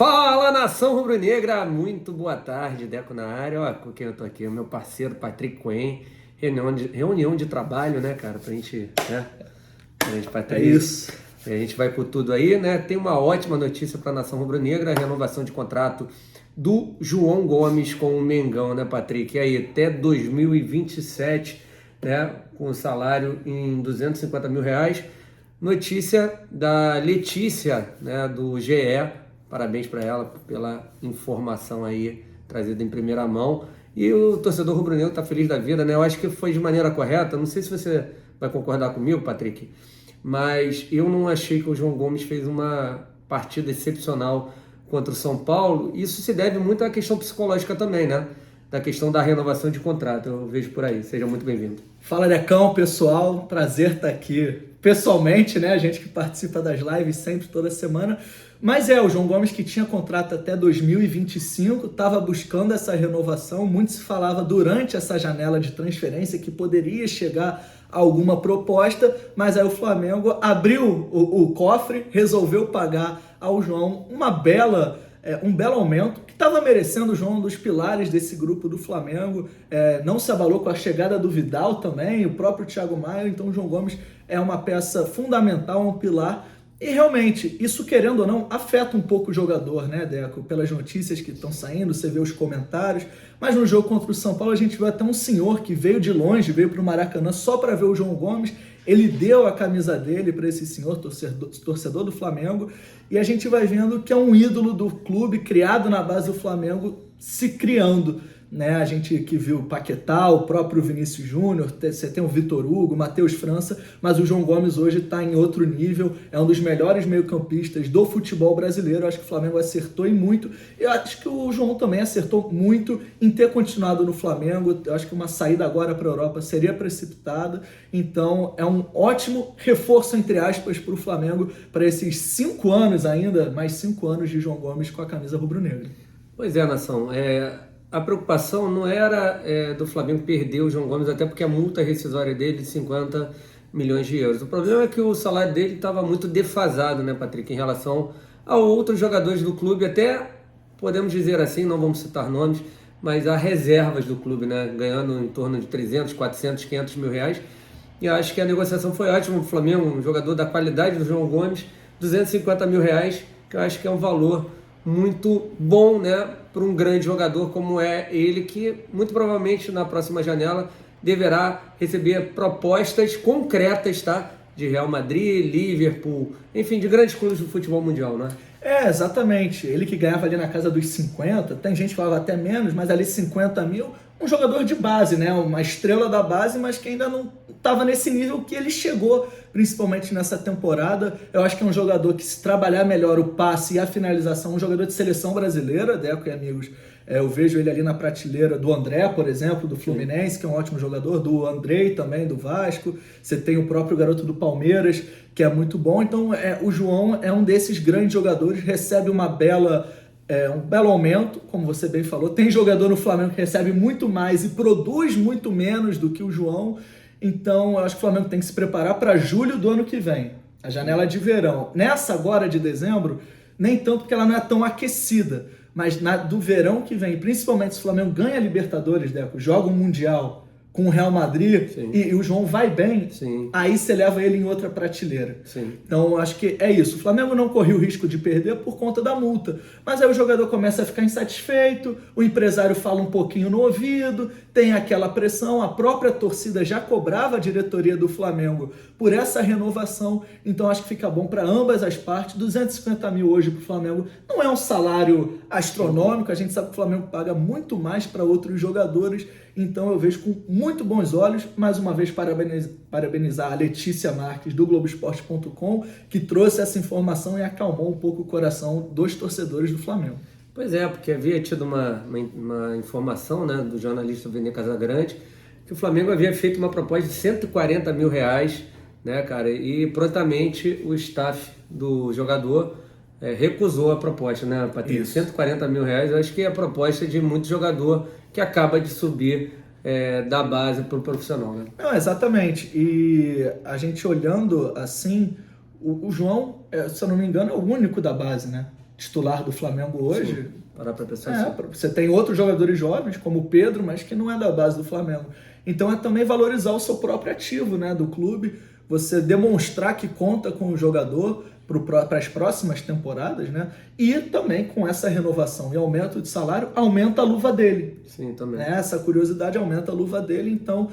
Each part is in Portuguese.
Fala, nação rubro-negra, muito boa tarde, Deco na área, ó, com quem eu tô aqui, o meu parceiro Patrick Cohen, reunião de trabalho, né, cara, pra gente, né, Patrick, isso. a gente vai por tudo aí, né, tem uma ótima notícia pra nação rubro-negra, a renovação de contrato do João Gomes com o Mengão, né, Patrick, e aí, até 2027, né, com salário em R$ 250 mil, notícia da Letícia, né, do GE. Parabéns para ela pela informação aí trazida em primeira mão. E o torcedor rubro-negro está feliz da vida, né? Eu acho que foi de maneira correta. Não sei se você vai concordar comigo, Patrick, mas eu não achei que o João Gomes fez uma partida excepcional contra o São Paulo. Isso se deve muito à questão psicológica também, né? Da questão da renovação de contrato. Eu vejo por aí. Seja muito bem-vindo. Fala, Decão, pessoal. Prazer estar aqui pessoalmente, né? A gente que participa das lives sempre, toda semana. Mas o João Gomes, que tinha contrato até 2025, estava buscando essa renovação. Muito se falava durante essa janela de transferência que poderia chegar a alguma proposta, mas aí o Flamengo abriu o cofre, resolveu pagar ao João um belo aumento, que estava merecendo. O João, um dos pilares desse grupo do Flamengo, não se abalou com a chegada do Vidal também, o próprio Thiago Maia. Então o João Gomes é uma peça fundamental, um pilar. E realmente, isso, querendo ou não, afeta um pouco o jogador, né, Deco? Pelas notícias que estão saindo, você vê os comentários. Mas no jogo contra o São Paulo, a gente viu até um senhor que veio de longe, veio para o Maracanã só para ver o João Gomes. Ele deu a camisa dele para esse senhor, torcedor do Flamengo. E a gente vai vendo que é um ídolo do clube, criado na base do Flamengo, se criando, né? A gente que viu o Paquetá, o próprio Vinícius Júnior, você tem o Vitor Hugo, o Matheus França, mas o João Gomes hoje está em outro nível, é um dos melhores meio-campistas do futebol brasileiro. Eu acho que o Flamengo acertou em muito. Eu acho que o João também acertou muito em ter continuado no Flamengo. Eu acho que uma saída agora para a Europa seria precipitada. Então é um ótimo reforço, entre aspas, para o Flamengo, para esses 5 anos ainda, mais 5 anos de João Gomes com a camisa rubro-negra. Pois é, nação, a preocupação não era do Flamengo perder o João Gomes, até porque a multa rescisória dele de 50 milhões de euros. O problema é que o salário dele estava muito defasado, né, Patrick, em relação a outros jogadores do clube, até podemos dizer assim, não vamos citar nomes, mas há reservas do clube, né, ganhando em torno de 300, 400, 500 mil reais. E eu acho que a negociação foi ótima. O Flamengo, um jogador da qualidade do João Gomes, 250 mil reais, que eu acho que é um valor muito bom, né, para um grande jogador como é ele, que muito provavelmente na próxima janela deverá receber propostas concretas, tá, de Real Madrid, Liverpool, enfim, de grandes clubes do futebol mundial, né? Exatamente. Ele que ganhava ali na casa dos 50, tem gente que falava até menos, mas ali 50 mil, um jogador de base, né? Uma estrela da base, mas que ainda não estava nesse nível que ele chegou, principalmente nessa temporada. Eu acho que é um jogador que, se trabalhar melhor o passe e a finalização, um jogador de seleção brasileira, Deco e amigos. Eu vejo ele ali na prateleira do André, por exemplo, do Fluminense, que é um ótimo jogador, do Andrei também, do Vasco. Você tem o próprio garoto do Palmeiras, que é muito bom. Então, o João é um desses grandes jogadores, recebe um belo aumento, como você bem falou. Tem jogador no Flamengo que recebe muito mais e produz muito menos do que o João. Então, eu acho que o Flamengo tem que se preparar para julho do ano que vem, a janela de verão. Nessa agora de dezembro, nem tanto, porque ela não é tão aquecida, mas do verão que vem, principalmente se o Flamengo ganha a Libertadores, Deco, joga o Mundial com o Real Madrid e o João vai bem, aí você leva ele em outra prateleira. Então, acho que é isso. O Flamengo não correu o risco de perder por conta da multa, mas aí o jogador começa a ficar insatisfeito, o empresário fala um pouquinho no ouvido, tem aquela pressão, a própria torcida já cobrava a diretoria do Flamengo por essa renovação. Então acho que fica bom para ambas as partes. 250 mil hoje para o Flamengo não é um salário astronômico, a gente sabe que o Flamengo paga muito mais para outros jogadores. Então eu vejo com muito bons olhos. Mais uma vez, parabenizar a Letícia Marques do Globoesporte.com, que trouxe essa informação e acalmou um pouco o coração dos torcedores do Flamengo. Pois é, porque havia tido uma informação, né, do jornalista Vene Casagrande, que o Flamengo havia feito uma proposta de 140 mil reais, né, cara, e prontamente o staff do jogador recusou a proposta, né, Patrícia? 140 mil reais, eu acho que é a proposta de muito jogador que acaba de subir da base para o profissional, né? Não, exatamente. E a gente olhando assim, o João, se eu não me engano, é o único da base, né? titular do Flamengo hoje. Sim. Parar pra pensar assim. Você tem outros jogadores jovens, como o Pedro, mas que não é da base do Flamengo. Então é também valorizar o seu próprio ativo, né, do clube, você demonstrar que conta com o jogador para as próximas temporadas, né? E também com essa renovação e aumento de salário, aumenta a luva dele. Sim, também. Né? Essa curiosidade aumenta a luva dele, então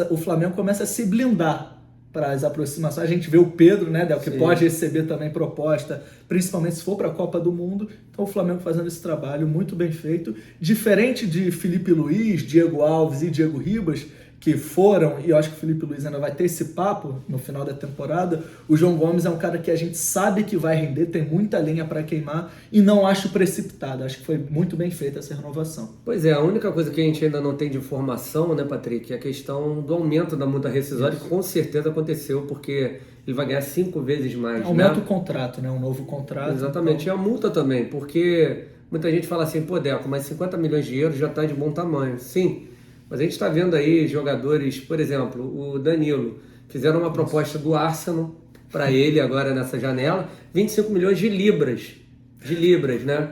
o Flamengo começa a se blindar para as aproximações. A gente vê o Pedro, né, Del, que Sim. pode receber também proposta, principalmente se for para a Copa do Mundo. Então o Flamengo fazendo esse trabalho muito bem feito, diferente de Felipe Luiz, Diego Alves e Diego Ribas, que foram, e eu acho que o Felipe Luiz ainda vai ter esse papo no final da temporada. O João Gomes é um cara que a gente sabe que vai render, tem muita lenha para queimar, e não acho precipitado. Acho que foi muito bem feita essa renovação. Pois é, a única coisa que a gente ainda não tem de informação, né, Patrick, é a questão do aumento da multa rescisória, que com certeza aconteceu, porque ele vai ganhar 5 vezes mais. Aumenta o contrato, né? Um novo contrato. Exatamente, então... e a multa também, porque muita gente fala assim, pô, Deco, mas 50 milhões de euros já está de bom tamanho. Sim, mas a gente está vendo aí jogadores, por exemplo, o Danilo, fizeram uma proposta do Arsenal para ele agora nessa janela, 25 milhões de libras, né?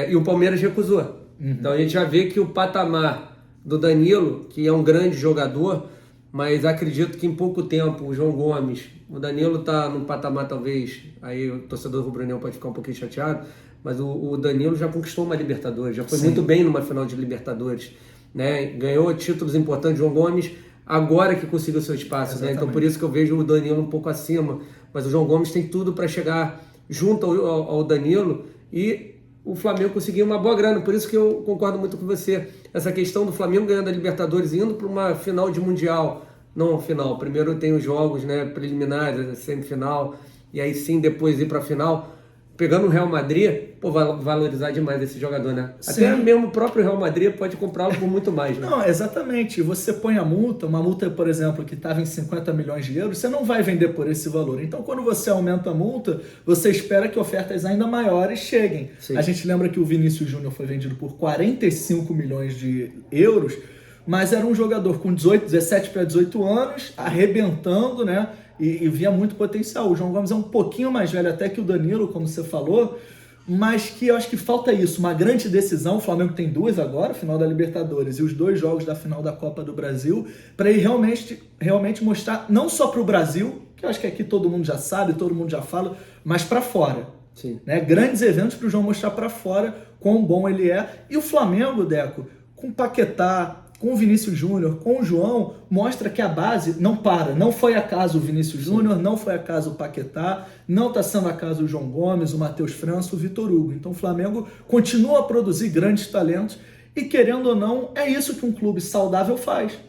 E o Palmeiras recusou. Uhum. Então a gente já vê que o patamar do Danilo, que é um grande jogador, mas acredito que em pouco tempo o João Gomes, o Danilo está num patamar talvez, aí o torcedor rubro-negro pode ficar um pouquinho chateado, mas o Danilo já conquistou uma Libertadores, já foi muito bem numa final de Libertadores. Né? Ganhou títulos importantes, João Gomes, agora que conseguiu seu espaço, né? Então por isso que eu vejo o Danilo um pouco acima, mas o João Gomes tem tudo para chegar junto ao Danilo e o Flamengo conseguir uma boa grana, por isso que eu concordo muito com você, essa questão do Flamengo ganhando a Libertadores indo para uma final de Mundial, não final, primeiro tem os jogos, né, preliminares, a semifinal, e aí sim depois ir para a final, pegando o Real Madrid, pô, vai valorizar demais esse jogador, né? Sim. Até mesmo o próprio Real Madrid pode comprá-lo por muito mais, né? Não, exatamente. Você põe a multa, uma multa, por exemplo, que estava em 50 milhões de euros, você não vai vender por esse valor. Então, quando você aumenta a multa, você espera que ofertas ainda maiores cheguem. Sim. A gente lembra que o Vinícius Júnior foi vendido por 45 milhões de euros, mas era um jogador com 17 para 18 anos, arrebentando, né? E via muito potencial. O João Gomes é um pouquinho mais velho até que o Danilo, como você falou, mas que eu acho que falta isso, uma grande decisão. O Flamengo tem 2 agora, final da Libertadores e os 2 jogos da final da Copa do Brasil, para ele realmente mostrar, não só para o Brasil, que eu acho que aqui todo mundo já sabe, todo mundo já fala, mas para fora. Sim. Né? Grandes eventos para o João mostrar para fora quão bom ele é. E o Flamengo, Deco, com o Paquetá, com o Vinícius Júnior, com o João, mostra que a base não para. Não foi acaso o Vinícius Júnior, não foi acaso o Paquetá, não está sendo acaso o João Gomes, o Matheus França, o Vitor Hugo. Então o Flamengo continua a produzir grandes talentos e, querendo ou não, é isso que um clube saudável faz.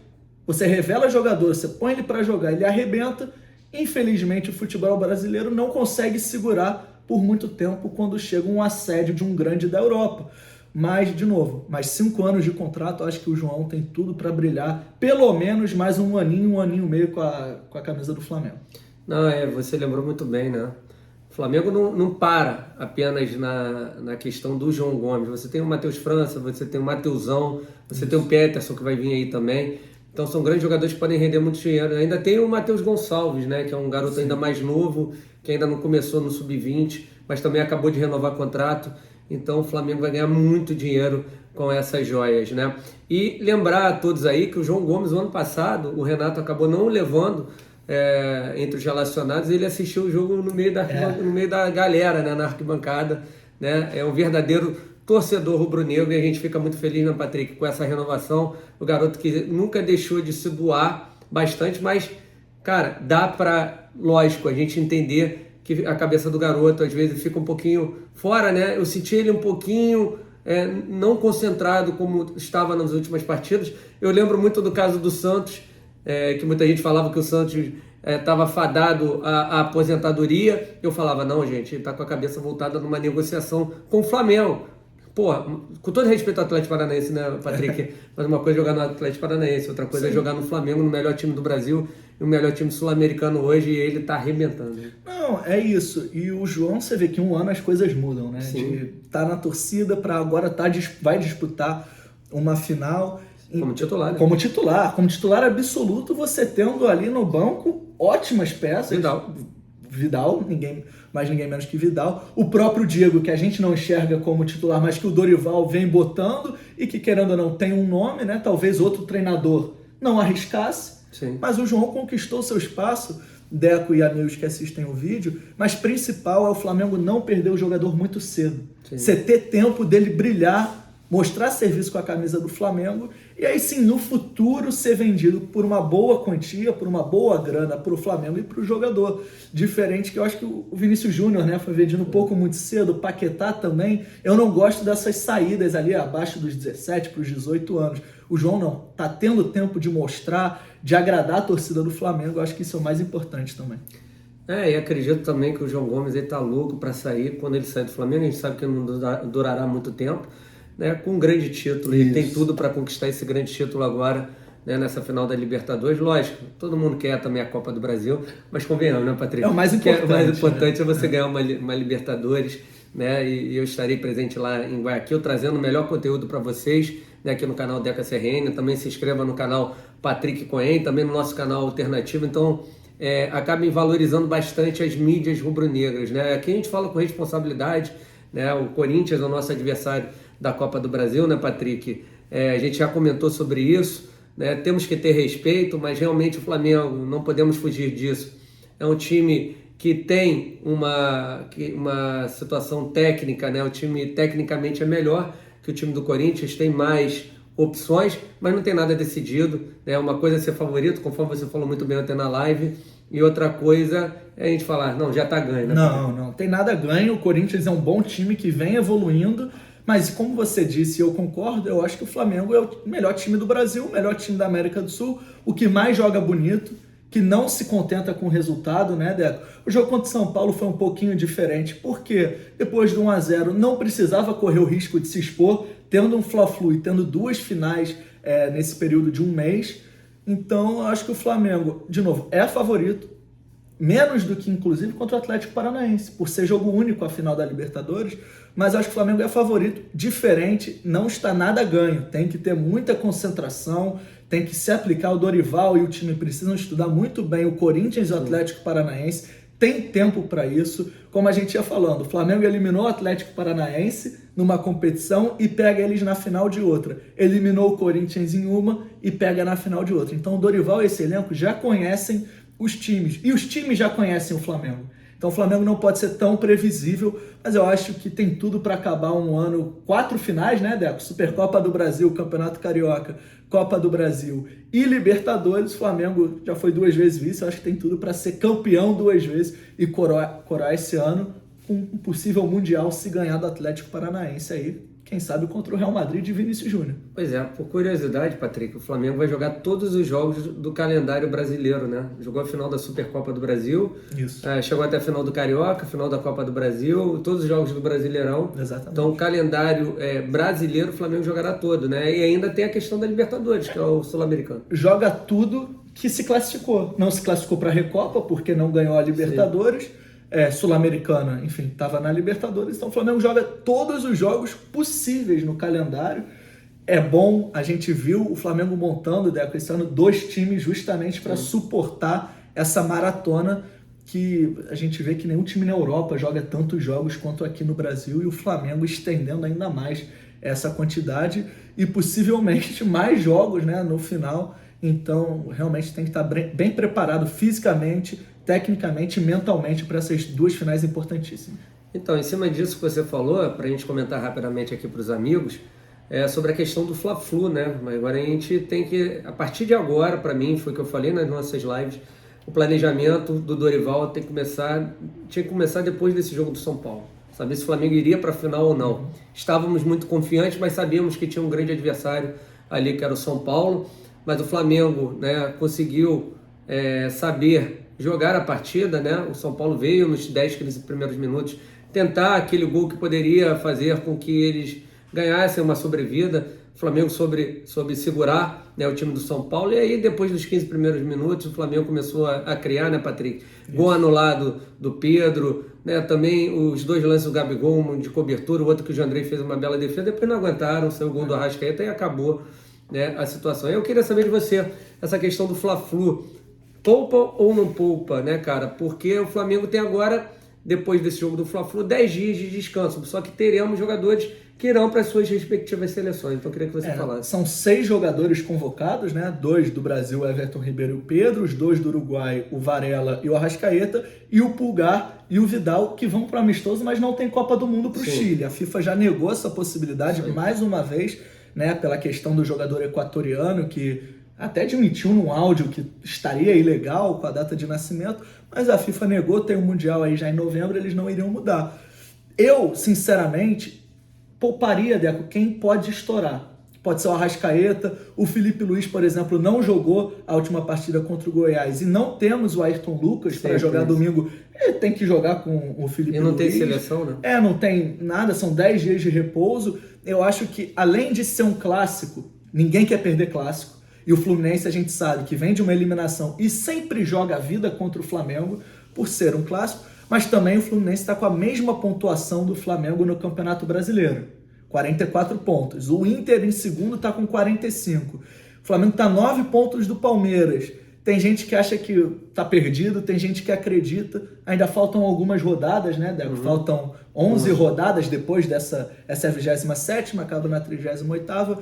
Você revela jogador, você põe ele para jogar, ele arrebenta. Infelizmente o futebol brasileiro não consegue segurar por muito tempo quando chega um assédio de um grande da Europa. Mas, de novo, mais 5 anos de contrato, eu acho que o João tem tudo para brilhar, pelo menos mais um aninho e meio com a camisa do Flamengo. Não, você lembrou muito bem, né? O Flamengo não para apenas na questão do João Gomes. Você tem o Matheus França, você tem o Mateusão, você tem o Peterson que vai vir aí também. Então são grandes jogadores que podem render muito dinheiro. Ainda tem o Matheus Gonçalves, né? Que é um garoto ainda mais novo, que ainda não começou no Sub-20, mas também acabou de renovar contrato. Então o Flamengo vai ganhar muito dinheiro com essas joias, né? E lembrar a todos aí que o João Gomes, no ano passado, o Renato acabou não levando entre os relacionados, ele assistiu o jogo no meio da galera, né? Na arquibancada, né? É um verdadeiro torcedor rubro-negro e a gente fica muito feliz, né, Patrick, com essa renovação. O garoto que nunca deixou de se doar bastante, mas, cara, dá para, lógico, a gente entender que a cabeça do garoto às vezes fica um pouquinho fora, né? Eu senti ele um pouquinho não concentrado como estava nas últimas partidas. Eu lembro muito do caso do Santos, que muita gente falava que o Santos estava fadado à aposentadoria. Eu falava, não, gente, ele está com a cabeça voltada numa negociação com o Flamengo. Pô, com todo respeito ao Atlético Paranaense, né, Patrick? Mas uma coisa é jogar no Atlético Paranaense, outra coisa é jogar no Flamengo, no melhor time do Brasil, e o melhor time sul-americano hoje, e ele tá arrebentando. Não, é isso. E o João, você vê que em um ano as coisas mudam, né? Sim. De tá na torcida para agora vai disputar uma final. Como titular, né? Como titular absoluto, você tendo ali no banco ótimas peças. Vidal. Vidal, ninguém menos que Vidal. O próprio Diego, que a gente não enxerga como titular, mas que o Dorival vem botando e que, querendo ou não, tem um nome, né? Talvez outro treinador não arriscasse, Sim. mas o João conquistou seu espaço, Deco e amigos que assistem o vídeo, mas principal é o Flamengo não perder o jogador muito cedo. Sim. Você ter tempo dele brilhar, mostrar serviço com a camisa do Flamengo e aí sim, no futuro, ser vendido por uma boa quantia, por uma boa grana para o Flamengo e para o jogador. Diferente que eu acho que o Vinícius Júnior, né, foi vendido um pouco muito cedo, o Paquetá também. Eu não gosto dessas saídas ali abaixo dos 17 para os 18 anos. O João não, tá tendo tempo de mostrar, de agradar a torcida do Flamengo. Eu acho que isso é o mais importante também. E acredito também que o João Gomes ele tá louco para sair. Quando ele sair do Flamengo, a gente sabe que não durará muito tempo, né, com um grande título. Ele tem tudo para conquistar esse grande título agora, né, nessa final da Libertadores. Lógico, todo mundo quer também a Copa do Brasil, mas convenhamos, né, Patrícia? É o mais importante. O mais importante é você ganhar uma Libertadores, né, e eu estarei presente lá em Guayaquil, trazendo o melhor conteúdo para vocês, né, aqui no canal Deca CRN. Também se inscreva no canal Patrick Cohen, também no nosso canal alternativo. Então, acabem valorizando bastante as mídias rubro-negras, né? Aqui a gente fala com responsabilidade, né? O Corinthians é o nosso adversário da Copa do Brasil, né, Patrick? A gente já comentou sobre isso, né? Temos que ter respeito, mas realmente o Flamengo, não podemos fugir disso. É um time que tem uma situação técnica, né? O time tecnicamente é melhor que o time do Corinthians, tem mais opções, mas não tem nada decidido, né? Uma coisa é ser favorito, conforme você falou muito bem ontem na live, e outra coisa é a gente falar, não, já tá ganho, né? Não tem nada ganho. O Corinthians é um bom time que vem evoluindo, mas como você disse, eu concordo, eu acho que o Flamengo é o melhor time do Brasil, o melhor time da América do Sul, o que mais joga bonito, que não se contenta com o resultado, né, Deco? O jogo contra o São Paulo foi um pouquinho diferente, porque depois do 1-0 não precisava correr o risco de se expor, tendo um Fla-Flu e tendo duas finais nesse período de um mês. Então, eu acho que o Flamengo, de novo, é favorito, menos do que, inclusive, contra o Atlético Paranaense, por ser jogo único a final da Libertadores, mas eu acho que o Flamengo é favorito, diferente, não está nada ganho, tem que ter muita concentração, tem que se aplicar. O Dorival e o time precisam estudar muito bem o Corinthians e o Atlético Paranaense, tem tempo para isso. Como a gente ia falando, o Flamengo eliminou o Atlético Paranaense numa competição e pega eles na final de outra. Eliminou o Corinthians em uma e pega na final de outra. Então o Dorival e esse elenco já conhecem os times, e os times já conhecem o Flamengo. Então o Flamengo não pode ser tão previsível, mas eu acho que tem tudo para acabar um ano, 4 finais, né, Deco? Supercopa do Brasil, Campeonato Carioca, Copa do Brasil e Libertadores. O Flamengo já foi 2 vezes vice, eu acho que tem tudo para ser campeão 2 vezes e coroar esse ano com um possível Mundial se ganhar do Atlético Paranaense aí, quem sabe contra o Real Madrid de Vinícius Júnior. Pois é, por curiosidade, Patrick, o Flamengo vai jogar todos os jogos do calendário brasileiro, né? Jogou a final da Supercopa do Brasil, Isso. Chegou até a final do Carioca, final da Copa do Brasil, todos os jogos do Brasileirão. Exatamente. Então o calendário brasileiro o Flamengo jogará todo, né? E ainda tem a questão da Libertadores, que é o Sul-Americano. Joga tudo que se classificou. Não se classificou para a Recopa, porque não ganhou a Libertadores. Sim. Sul-Americana, enfim, estava na Libertadores. Então o Flamengo joga todos os jogos possíveis no calendário. É bom, a gente viu o Flamengo montando, Deco, esse ano 2 times justamente para suportar essa maratona que a gente vê que nenhum time na Europa joga tantos jogos quanto aqui no Brasil, e o Flamengo estendendo ainda mais essa quantidade e possivelmente mais jogos, né, no final. Então realmente tem que estar bem preparado fisicamente, tecnicamente e mentalmente para essas 2 finais importantíssimas. Então, em cima disso que você falou, para a gente comentar rapidamente aqui para os amigos, sobre a questão do Fla-Flu, né? Mas agora a gente tem que, a partir de agora, para mim, foi o que eu falei nas nossas lives, o planejamento do Dorival tinha que começar depois desse jogo do São Paulo. Saber se o Flamengo iria para a final ou não. Estávamos muito confiantes, mas sabíamos que tinha um grande adversário ali, que era o São Paulo. Mas o Flamengo, né, conseguiu saber jogar a partida, né? O São Paulo veio nos 10, 15 primeiros minutos tentar aquele gol que poderia fazer com que eles ganhassem uma sobrevida. O Flamengo soube segurar, né, o time do São Paulo, e aí depois dos 15 primeiros minutos o Flamengo começou a criar, né, Patrick? Isso. Gol anulado do Pedro, né? Também os 2 lances do Gabigol, um de cobertura, o outro que o Jandrei fez uma bela defesa, depois não aguentaram, saiu o gol do Arrascaeta e acabou, né, a situação. Eu queria saber de você, essa questão do Fla-Flu, poupa ou não poupa, né, cara? Porque o Flamengo tem agora, depois desse jogo do Fla-Flu, 10 dias de descanso. Só que teremos jogadores que irão para as suas respectivas seleções. Então eu queria que você falasse. São 6 jogadores convocados, né? 2 do Brasil, Everton Ribeiro e o Pedro, os 2 do Uruguai, o Varela e o Arrascaeta, e o Pulgar e o Vidal, que vão para amistoso, mas não tem Copa do Mundo para o Chile. A FIFA já negou essa possibilidade mais uma vez, né? Pela questão do jogador equatoriano, que até admitiu num áudio que estaria ilegal com a data de nascimento, mas a FIFA negou, tem o Mundial aí já em novembro, eles não iriam mudar. Eu, sinceramente, pouparia, Deco, quem pode estourar. Pode ser o Arrascaeta, o Felipe Luiz, por exemplo, não jogou a última partida contra o Goiás e não temos o Ayrton Lucas para jogar domingo. Ele tem que jogar com o Felipe Luiz. E não tem seleção, né? Não tem nada, são 10 dias de repouso. Eu acho que, além de ser um clássico, ninguém quer perder clássico. E o Fluminense, a gente sabe que vem de uma eliminação e sempre joga a vida contra o Flamengo por ser um clássico, mas também o Fluminense está com a mesma pontuação do Flamengo no Campeonato Brasileiro, 44 pontos. O Inter em segundo está com 45. O Flamengo está 9 pontos do Palmeiras. Tem gente que acha que está perdido, tem gente que acredita. Ainda faltam algumas rodadas, né, Deco? Faltam 11 rodadas depois dessa. Essa é a 27ª, acaba na 38ª.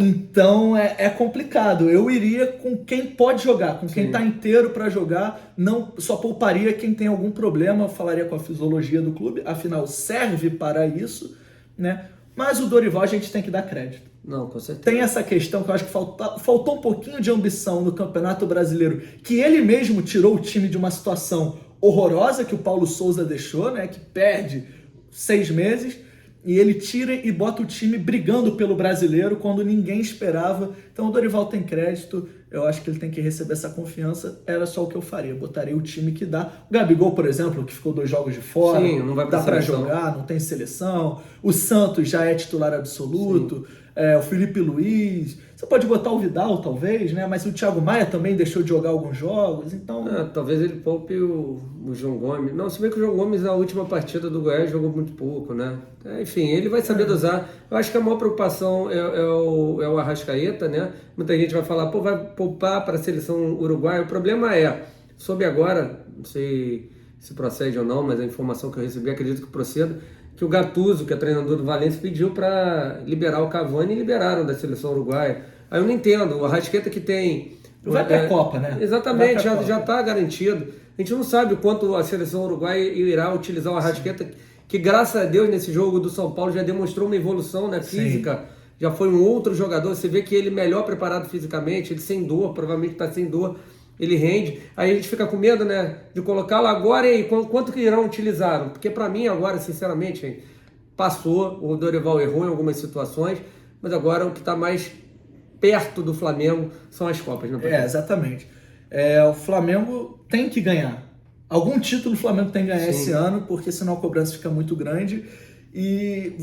Então é complicado. Eu iria com quem pode jogar, com quem está inteiro para jogar. Não só pouparia quem tem algum problema, falaria com a fisiologia do clube, afinal serve para isso, né? Mas o Dorival a gente tem que dar crédito. Não, com certeza. Tem essa questão que eu acho que faltou um pouquinho de ambição no Campeonato Brasileiro, que ele mesmo tirou o time de uma situação horrorosa que o Paulo Souza deixou, né? Que perde 6 meses. E ele tira e bota o time brigando pelo brasileiro quando ninguém esperava. Então o Dorival tem crédito, eu acho que ele tem que receber essa confiança. Era só o que eu faria, botaria o time que dá. O Gabigol, por exemplo, que ficou 2 jogos de fora, não vai dá pra jogar, não tem seleção. O Santos já é titular absoluto. O Felipe Luiz. Você pode botar o Vidal, talvez, né? Mas o Thiago Maia também deixou de jogar alguns jogos, então... talvez ele poupe o João Gomes. Não, se bem que o João Gomes, na última partida do Goiás, jogou muito pouco, né? Enfim, ele vai saber dosar. Eu acho que a maior preocupação é o Arrascaeta, né? Muita gente vai falar, vai poupar para a seleção uruguaia. O problema soube agora, não sei se procede ou não, mas a informação que eu recebi, acredito que proceda, que o Gattuso, que é treinador do Valência, pediu para liberar o Cavani e liberaram da seleção uruguaia. Aí eu não entendo, o Arrascaeta que tem... Vai para a Copa, né? Exatamente, já está garantido. A gente não sabe o quanto a seleção uruguaia irá utilizar o Arrascaeta, que graças a Deus nesse jogo do São Paulo já demonstrou uma evolução, né, física. Já foi um outro jogador, você vê que ele melhor preparado fisicamente, ele sem dor, provavelmente está sem dor. Ele rende, aí a gente fica com medo, né, de colocá-lo agora e quanto que irão utilizar? Porque para mim agora, sinceramente, gente, passou, o Dorival errou em algumas situações, mas agora o que está mais perto do Flamengo são as Copas, né? Exatamente. O Flamengo tem que ganhar. Algum título o Flamengo tem que ganhar esse ano, porque senão a cobrança fica muito grande. E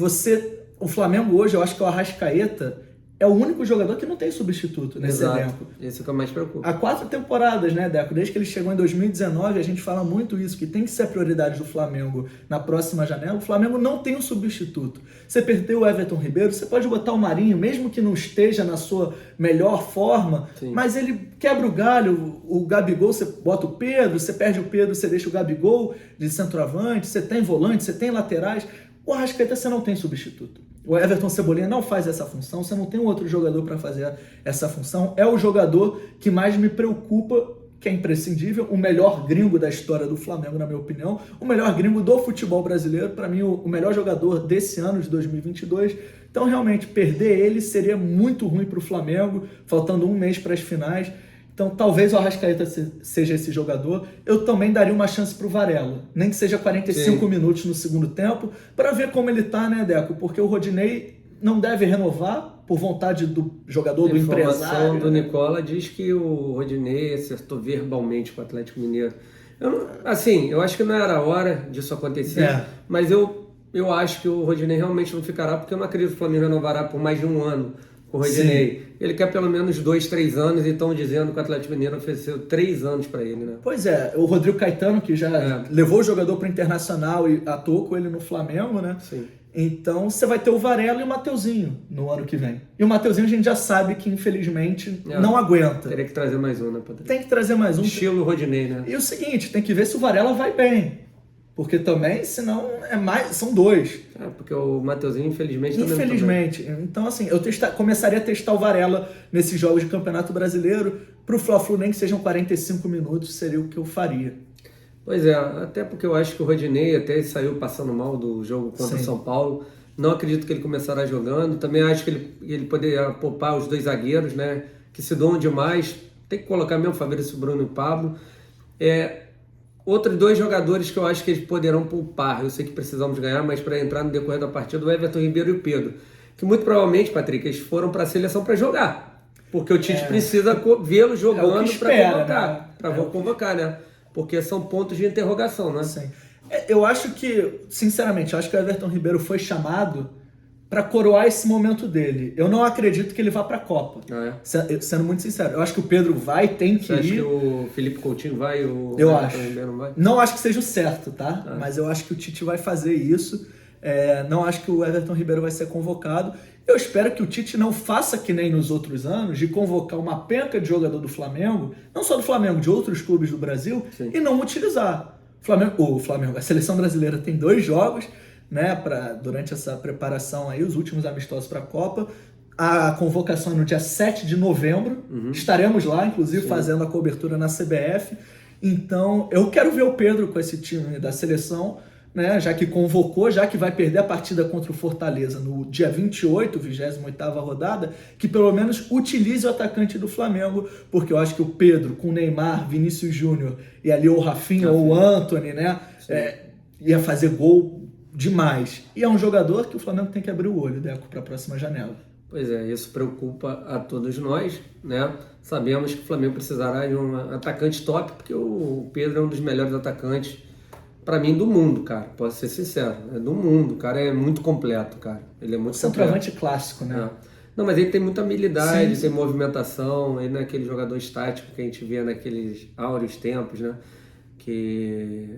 o Flamengo hoje, eu acho que o Arrascaeta é o único jogador que não tem substituto nesse elenco. Esse é o que eu mais preocupa. Há 4 temporadas, né, Deco? Desde que ele chegou em 2019, a gente fala muito isso, que tem que ser a prioridade do Flamengo na próxima janela. O Flamengo não tem um substituto. Você perdeu o Everton Ribeiro, você pode botar o Marinho, mesmo que não esteja na sua melhor forma, mas ele quebra o galho. O Gabigol, você bota o Pedro, você perde o Pedro, você deixa o Gabigol de centroavante, você tem volante, você tem laterais. O Arrascaeta você não tem substituto. O Everton Cebolinha não faz essa função, você não tem um outro jogador para fazer essa função. É o jogador que mais me preocupa, que é imprescindível, o melhor gringo da história do Flamengo, na minha opinião, o melhor gringo do futebol brasileiro, para mim o melhor jogador desse ano de 2022. Então realmente perder ele seria muito ruim para o Flamengo, faltando 1 mês para as finais. Então talvez o Arrascaeta seja esse jogador. Eu também daria uma chance para o Varela, nem que seja 45 minutos no segundo tempo, para ver como ele tá, né, Deco? Porque o Rodinei não deve renovar por vontade do jogador, do empresário. A informação do Nicola diz que o Rodinei acertou verbalmente com o Atlético Mineiro. Eu acho que não era a hora disso acontecer, mas eu acho que o Rodinei realmente não ficará, porque eu não acredito que o Flamengo renovará por mais de 1 ano. O Rodinei, ele quer pelo menos 2, 3 anos e estão dizendo que o Atlético Mineiro ofereceu 3 anos para ele, né? Pois é, o Rodrigo Caetano, que já levou o jogador para o Internacional e atuou com ele no Flamengo, né? Sim. Então você vai ter o Varela e o Mateuzinho no ano que vem. E o Mateuzinho a gente já sabe que infelizmente não aguenta. Teria que trazer mais um, né, Patrick? Tem que trazer mais um. Estilo Rodinei, né? E o seguinte, tem que ver se o Varela vai bem. Porque também, senão, são dois. Porque o Mateuzinho, infelizmente, também Infelizmente. Então, assim, eu começaria a testar o Varela nesses jogos de Campeonato Brasileiro. Pro Fla-Flu, nem que sejam 45 minutos, seria o que eu faria. Pois é, até porque eu acho que o Rodinei até saiu passando mal do jogo contra o São Paulo. Não acredito que ele começará jogando. Também acho que ele poderia poupar os dois zagueiros, né? Que se doam demais. Tem que colocar mesmo Fabrício, Bruno e Pablo. Outros dois jogadores que eu acho que eles poderão poupar. Eu sei que precisamos ganhar, mas para entrar no decorrer da partida, o Everton Ribeiro e o Pedro. Que muito provavelmente, Patrick, eles foram para a seleção para jogar. Porque o Tite precisa vê-lo jogando para convocar. Né? Para convocar, né? Porque são pontos de interrogação, né? Sim. Eu acho que, sinceramente, eu acho que o Everton Ribeiro foi chamado para coroar esse momento dele. Eu não acredito que ele vá para a Copa. Sendo muito sincero. Eu acho que o Pedro tem que ir. Você acha que o Felipe Coutinho vai? Eu acho. Não vai? Não acho que seja o certo, tá? Mas eu acho que o Tite vai fazer isso. Não acho que o Everton Ribeiro vai ser convocado. Eu espero que o Tite não faça que nem nos outros anos, de convocar uma penca de jogador do Flamengo, não só do Flamengo, de outros clubes do Brasil, e não utilizar. O Flamengo, a seleção brasileira tem 2 jogos, né, durante essa preparação aí, os últimos amistosos para a Copa. A convocação é no dia 7 de novembro. Estaremos lá, inclusive, fazendo a cobertura na CBF. Então, eu quero ver o Pedro com esse time da seleção, né, já que convocou, já que vai perder a partida contra o Fortaleza no dia 28, 28ª rodada, que pelo menos utilize o atacante do Flamengo, porque eu acho que o Pedro, com o Neymar, Vinícius Júnior e ali o Rafinha ou o Antony, né, ia fazer gol demais. E é um jogador que o Flamengo tem que abrir o olho, Deco, para a próxima janela. Pois é, isso preocupa a todos nós, né? Sabemos que o Flamengo precisará de um atacante top, porque o Pedro é um dos melhores atacantes, para mim, do mundo, cara. Posso ser sincero, é do mundo. O cara é muito completo, cara. Ele é muito centroavante clássico, né? Não, mas ele tem muita habilidade, tem movimentação, ele não é aquele jogador estático que a gente vê naqueles áureos tempos, né? Que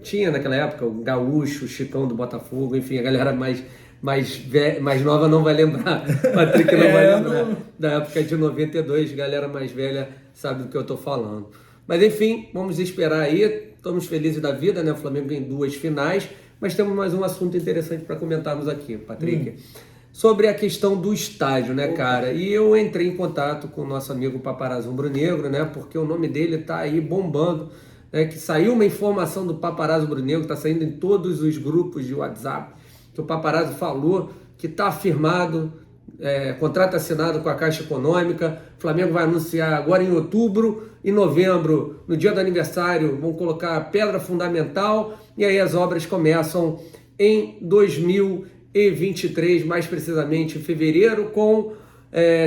tinha naquela época o Gaúcho, o Chicão do Botafogo, enfim, a galera mais nova não vai lembrar. Patrick não vai lembrar. Da época de 92, galera mais velha sabe do que eu tô falando. Mas enfim, vamos esperar aí. Estamos felizes da vida, né? O Flamengo em 2 finais, mas temos mais um assunto interessante para comentarmos aqui, Patrick. Sobre a questão do estádio, né, cara? E eu entrei em contato com o nosso amigo Paparazzo Rubro-Negro, né? Porque o nome dele tá aí bombando, né? Que saiu uma informação do Paparazzo Rubro-Negro, tá saindo em todos os grupos de WhatsApp, que o Paparazzo falou que tá afirmado, contrato assinado com a Caixa Econômica. O Flamengo vai anunciar agora em outubro, em novembro, no dia do aniversário, vão colocar a pedra fundamental e aí as obras começam em 2023, mais precisamente em fevereiro, com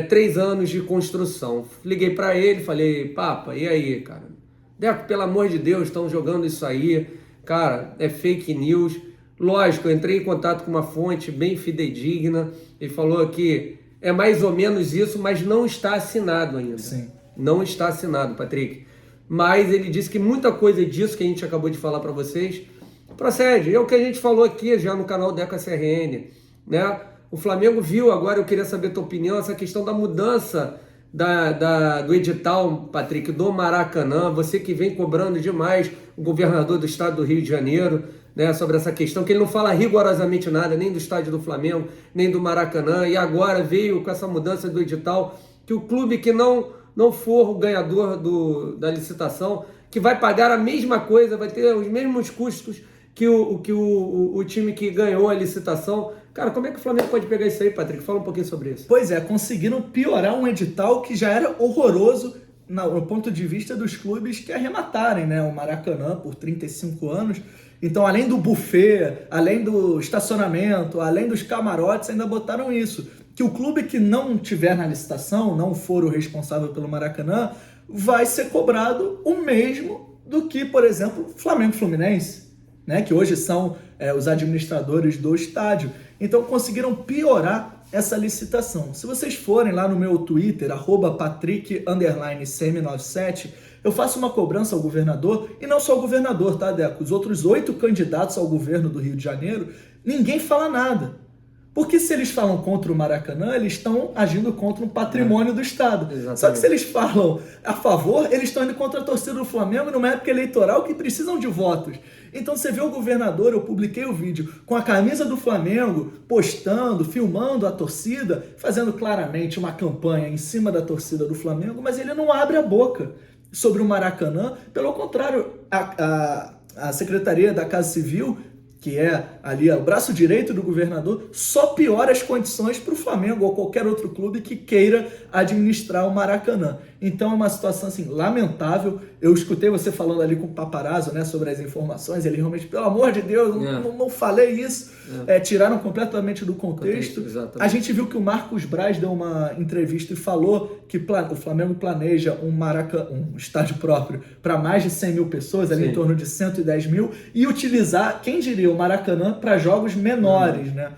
3 anos de construção. Liguei para ele, falei, Papa, e aí, cara? Deco, pelo amor de Deus, estão jogando isso aí, cara, é fake news. Lógico, eu entrei em contato com uma fonte bem fidedigna, ele falou que é mais ou menos isso, mas não está assinado ainda. Sim. Não está assinado, Patrick. Mas ele disse que muita coisa disso que a gente acabou de falar para vocês procede. É o que a gente falou aqui já no canal Deco SRN, né? O Flamengo viu agora, eu queria saber a tua opinião, essa questão da mudança do edital, Patrick, do Maracanã. Você que vem cobrando demais o governador do estado do Rio de Janeiro, né, sobre essa questão, que ele não fala rigorosamente nada, nem do estádio do Flamengo, nem do Maracanã, e agora veio com essa mudança do edital, que o clube que não for o ganhador da licitação, que vai pagar a mesma coisa, vai ter os mesmos custos que o time que ganhou a licitação. Cara, como é que o Flamengo pode pegar isso aí, Patrick? Fala um pouquinho sobre isso. Pois é, conseguiram piorar um edital que já era horroroso no ponto de vista dos clubes que arrematarem, né, o Maracanã por 35 anos. Então, além do buffet, além do estacionamento, além dos camarotes, ainda botaram isso. Que o clube que não tiver na licitação, não for o responsável pelo Maracanã, vai ser cobrado o mesmo do que, por exemplo, Flamengo e Fluminense, né? Que hoje são os administradores do estádio. Então, conseguiram piorar essa licitação. Se vocês forem lá no meu Twitter, @Patrick_CM97, Eu faço uma cobrança ao governador, e não só ao governador, tá, Deco? Os outros 8 candidatos ao governo do Rio de Janeiro, ninguém fala nada. Porque se eles falam contra o Maracanã, eles estão agindo contra um patrimônio do Estado. Exatamente. Só que se eles falam a favor, eles estão indo contra a torcida do Flamengo numa época eleitoral que precisam de votos. Então você vê o governador, eu publiquei o vídeo, com a camisa do Flamengo, postando, filmando a torcida, fazendo claramente uma campanha em cima da torcida do Flamengo, mas ele não abre a boca sobre o Maracanã. Pelo contrário, a Secretaria da Casa Civil, que é ali o braço direito do governador, só piora as condições para o Flamengo ou qualquer outro clube que queira administrar o Maracanã. Então é uma situação assim, lamentável. Eu escutei você falando ali com o Paparazzo, né, sobre as informações, ele realmente, pelo amor de Deus, não falei isso, tiraram completamente do contexto. A gente viu que o Marcos Braz deu uma entrevista e falou que o Flamengo planeja um estádio próprio para mais de 100 mil pessoas, ali em torno de 110 mil, e utilizar, quem diria, o Maracanã para jogos menores, né?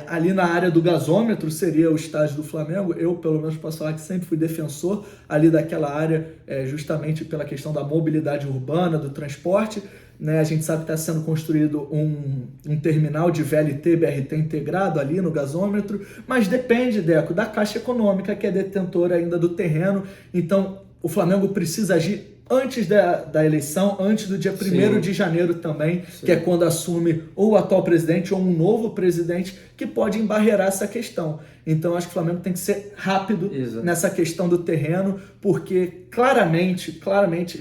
Ali na área do gasômetro seria o estádio do Flamengo. Eu, pelo menos, posso falar que sempre fui defensor ali daquela área, justamente pela questão da mobilidade urbana, do transporte, né? A gente sabe que está sendo construído um terminal de VLT, BRT integrado ali no gasômetro, mas depende, Deco, da Caixa Econômica, que é detentora ainda do terreno. Então, o Flamengo precisa agir antes da eleição, antes do dia 1º de janeiro também, que é quando assume ou o atual presidente ou um novo presidente que pode embarrear essa questão. Então, acho que o Flamengo tem que ser rápido nessa questão do terreno, porque claramente,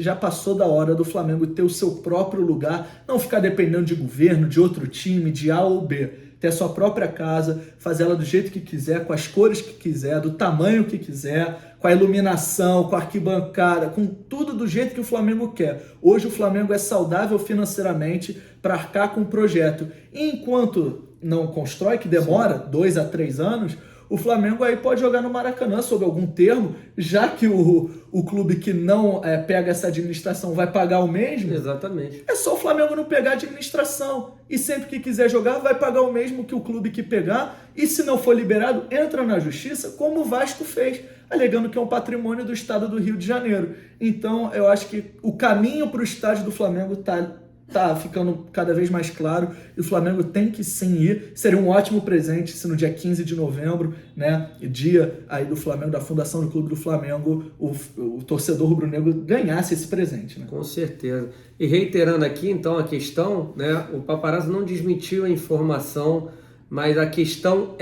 já passou da hora do Flamengo ter o seu próprio lugar, não ficar dependendo de governo, de outro time, de A ou B. Ter a sua própria casa, fazer ela do jeito que quiser, com as cores que quiser, do tamanho que quiser, com a iluminação, com a arquibancada, com tudo do jeito que o Flamengo quer. Hoje o Flamengo é saudável financeiramente para arcar com o projeto. E enquanto não constrói, que demora 2 a 3 anos, o Flamengo aí pode jogar no Maracanã sob algum termo, já que o clube que não pega essa administração vai pagar o mesmo. Exatamente. É só o Flamengo não pegar a administração. E sempre que quiser jogar, vai pagar o mesmo que o clube que pegar. E se não for liberado, entra na justiça, como o Vasco fez, alegando que é um patrimônio do estado do Rio de Janeiro. Então, eu acho que o caminho para o estádio do Flamengo tá ficando cada vez mais claro, e o Flamengo tem que sim ir. Seria um ótimo presente se no dia 15 de novembro, né, dia aí do Flamengo, da fundação do Clube do Flamengo, o torcedor rubro-negro ganhasse esse presente, né? Com certeza. E reiterando aqui, então, a questão, né, o Paparazzo não desmentiu a informação, mas a questão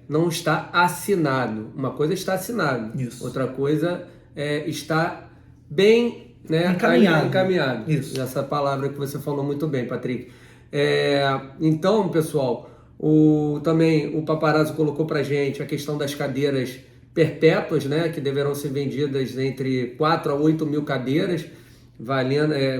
não está assinado. Uma coisa é estar assinado, outra coisa é estar bem, né, encaminhado. Isso. Essa palavra que você falou muito bem, Patrick. Então, pessoal, também o Paparazzo colocou pra gente a questão das cadeiras perpétuas, né, que deverão ser vendidas entre 4 a 8 mil cadeiras,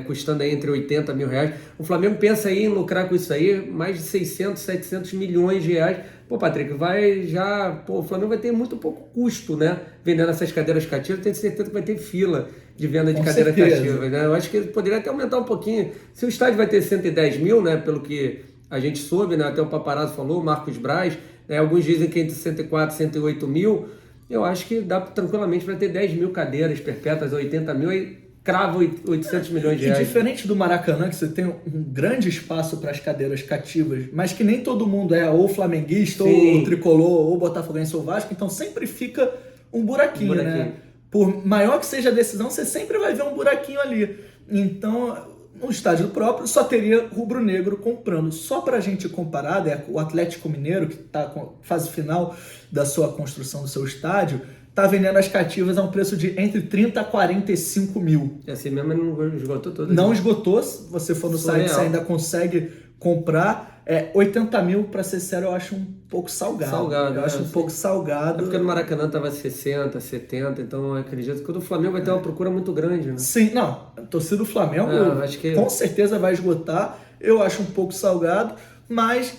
custando aí entre 80 mil reais. O Flamengo pensa aí em lucrar com isso aí mais de 600, 700 milhões de reais. Pô, Patrick, o Flamengo vai ter muito pouco custo, né, vendendo essas cadeiras cativas. Tenho certeza que vai ter fila de venda de cadeiras cativas, né? Eu acho que poderia até aumentar um pouquinho. Se o estádio vai ter 110 mil, né, pelo que a gente soube, né, até o Paparazzo falou, o Marcos Braz, né, alguns dizem que entre 104 e 108 mil, eu acho que dá tranquilamente para ter 10 mil cadeiras perpétuas, 80 mil, e cravo 800 milhões de reais. E diferente do Maracanã, que você tem um grande espaço para as cadeiras cativas, mas que nem todo mundo é ou flamenguista, ou tricolor, ou botafoguense ou Vasco, então sempre fica um buraquinho, né? Por maior que seja a decisão, você sempre vai ver um buraquinho ali. Então, no estádio próprio, só teria rubro-negro comprando. Só para a gente comparar, o Atlético Mineiro, que está com fase final da sua construção do seu estádio, está vendendo as cativas a um preço de entre 30 a 45 mil. E assim mesmo não esgotou tudo. Não esgotou. Se você for no site, você ainda consegue comprar. 80 mil, para ser sério, eu acho um pouco salgado. Eu acho um pouco salgado. Porque no Maracanã estava 60, 70, então eu acredito que o do Flamengo vai ter uma procura muito grande, né? Sim, não. A torcida do Flamengo com certeza vai esgotar. Eu acho um pouco salgado, mas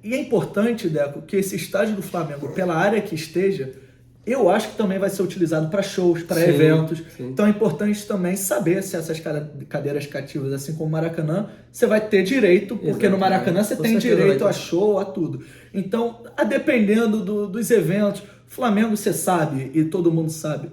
e é importante, Deco, que esse estádio do Flamengo, pela área que esteja, eu acho que também vai ser utilizado para shows, para eventos. Sim. Então é importante também saber se essas cadeiras cativas, assim como o Maracanã, você vai ter direito, porque no Maracanã você tem direito a show, a tudo. Então, dependendo dos eventos, Flamengo, você sabe, e todo mundo sabe,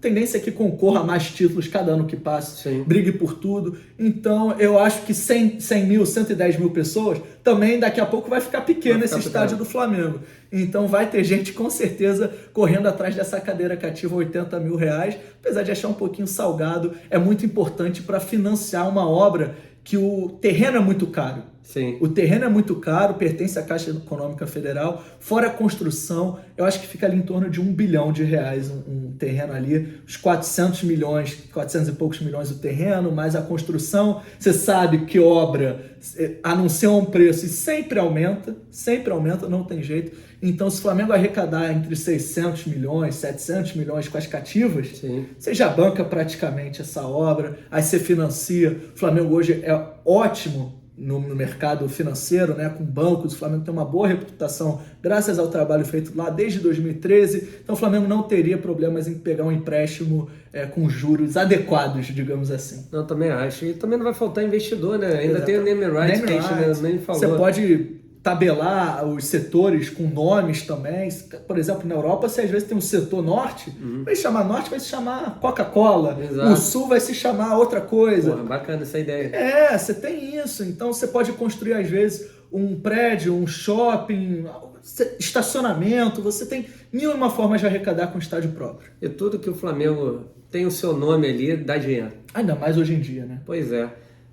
tendência é que concorra a mais títulos cada ano que passa, Sim. brigue por tudo. Então, eu acho que 100 mil, 110 mil pessoas, também daqui a pouco vai ficar pequeno esse estádio do Flamengo. Então, vai ter gente, com certeza, correndo atrás dessa cadeira cativa, R$80 mil, apesar de achar um pouquinho salgado, é muito importante para financiar uma obra que o terreno é muito caro. Sim. O terreno é muito caro, pertence à Caixa Econômica Federal, fora a construção, eu acho que fica ali em torno de R$1 bilhão, um terreno ali, uns 400 milhões, 400 e poucos milhões o terreno, mais a construção. Você sabe que obra anuncia um preço e sempre aumenta, não tem jeito. Então, se o Flamengo arrecadar entre 600 milhões, 700 milhões com as cativas, Sim. você já banca praticamente essa obra, aí você financia. O Flamengo hoje é ótimo no mercado financeiro, né, com bancos. O Flamengo tem uma boa reputação graças ao trabalho feito lá desde 2013. Então o Flamengo não teria problemas em pegar um empréstimo com juros adequados, digamos assim. Eu também acho. E também não vai faltar investidor, né? Ainda tem o name rights, que a gente nem falou. Você pode tabelar os setores com nomes também. Por exemplo, na Europa, você às vezes tem um setor norte, vai se chamar norte, vai se chamar Coca-Cola. Exato. O sul vai se chamar outra coisa. Porra, bacana essa ideia. Você tem isso. Então você pode construir, às vezes, um prédio, um shopping, estacionamento. Você tem mil e uma formas de arrecadar com estádio próprio. E tudo que o Flamengo tem o seu nome ali, dá dinheiro. Ainda mais hoje em dia, né? Pois é.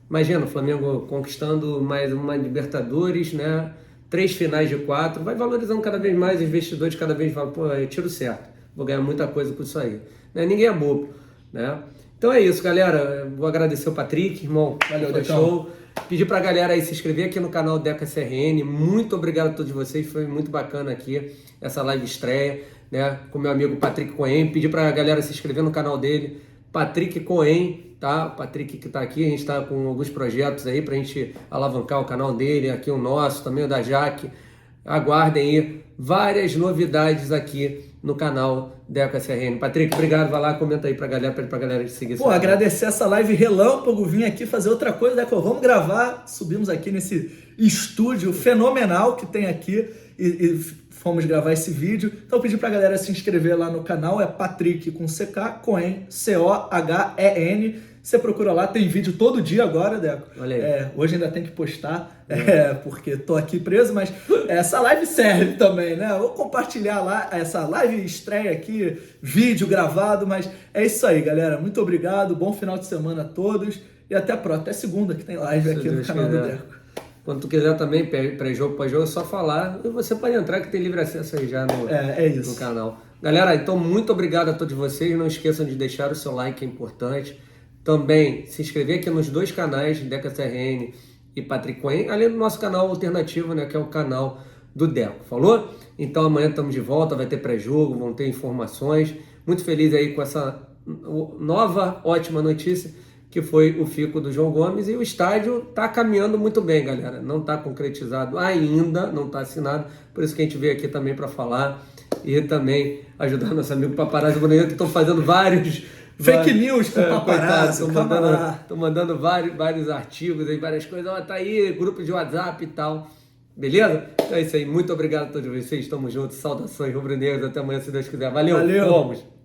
Imagina o Flamengo conquistando mais uma Libertadores, né? 3 finais de 4, vai valorizando cada vez mais, os investidores cada vez falam, pô, é tiro certo, vou ganhar muita coisa com isso aí. Né? Ninguém é bobo, né? Então é isso, galera. Vou agradecer o Patrick, irmão. Valeu, foi Decão. show. Pedir pra galera aí se inscrever aqui no canal Deca CRN. Muito obrigado a todos vocês, foi muito bacana aqui essa live estreia, né? Com meu amigo Patrick Cohen. Pedir pra galera se inscrever no canal dele, Patrick Cohen, tá? O Patrick que tá aqui, a gente tá com alguns projetos aí pra gente alavancar o canal dele, aqui o nosso, também o da Jaque. Aguardem aí várias novidades aqui no canal Deca CRN. Patrick, obrigado, vai lá, comenta aí pra galera, pede pra galera seguir. Pô, agradecer essa live relâmpago, vim aqui fazer outra coisa, Deca, vamos gravar, subimos aqui nesse estúdio fenomenal que tem aqui e fomos gravar esse vídeo. Então pedi pra galera se inscrever lá no canal, é Patrick com CK, Cohen, Cohen. Você procura lá, tem vídeo todo dia agora, Deco. Olha aí. Hoje ainda tem que postar, porque tô aqui preso, mas essa live serve também, né? Vou compartilhar lá essa live estreia aqui, vídeo gravado, mas é isso aí, galera. Muito obrigado, bom final de semana a todos e até a próxima, até segunda que tem live aqui no canal do Deco. Quando tu quiser também, pré-jogo, pós-jogo, é só falar e você pode entrar que tem livre acesso aí já no canal. Galera, então muito obrigado a todos vocês. Não esqueçam de deixar o seu like, é importante. Também se inscrever aqui nos 2 canais, Deca CRN e Patrick Cohen, além do nosso canal alternativo, né, que é o canal do Deco. Falou? Então amanhã estamos de volta, vai ter pré-jogo, vão ter informações. Muito feliz aí com essa nova, ótima notícia, que foi o fico do João Gomes, e o estádio está caminhando muito bem, galera. Não está concretizado ainda, não está assinado, por isso que a gente veio aqui também para falar e também ajudar nosso amigo Paparazzo Bonito, que estão fazendo vários fake news com paparazzo. Estou mandando vários artigos aí, várias coisas. Tá aí, grupo de WhatsApp e tal. Beleza? Então é isso aí. Muito obrigado a todos vocês. Estamos juntos. Saudações rubro-negras. Até amanhã, se Deus quiser. Valeu. Valeu. Vamos.